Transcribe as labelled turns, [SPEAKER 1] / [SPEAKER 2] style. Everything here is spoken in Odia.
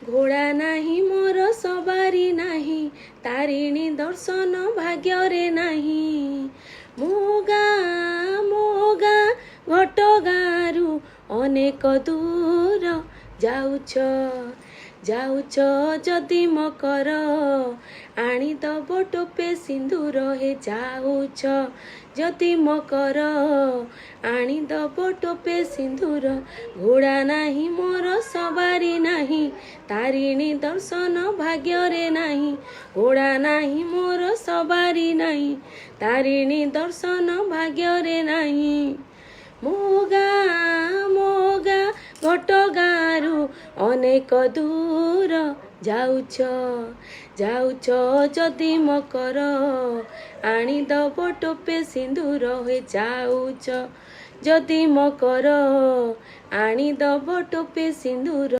[SPEAKER 1] ଘୋଡ଼ା ନାହିଁ ମୋର ସବାରି ନାହିଁ, ତାରିଣୀ ଦର୍ଶନ ଭାଗ୍ୟରେ ନାହିଁ। ମୋ ଗାଁ ଘଟଗାଁରୁ ଅନେକ ଦୂର ଯାଉଛ ଯଦି ମକର ଆଣିଦବ ଟୋପେ ସିନ୍ଦୁର। ହେ ଯାଉଛ ଯଦି ମକର ଆଣିଦବ ଟୋପେ ସିନ୍ଦୁର। ଘୋଡ଼ା ନାହିଁ ମୋର ସବାରି ନାହିଁ, ତାରିଣୀ ଦର୍ଶନ ଭାଗ୍ୟରେ ନାହିଁ। ଘୋଡ଼ା ନାହିଁ ମୋର ସବାରି ନାହିଁ, ତାରିଣୀ ଦର୍ଶନ ଭାଗ୍ୟରେ ନାହିଁ। ମୋ ଗାଁ ଘଟଗାଁରୁ ଅନେକ ଦୂର ଯାଉଛ ଯଦି ମକର ଆଣିଦବ ଟୋପେ ସିନ୍ଦୁର। ହେ ଯାଉଛ ଯଦି ମକର ଆଣିଦବ ଟୋପେ ସିନ୍ଦୁର।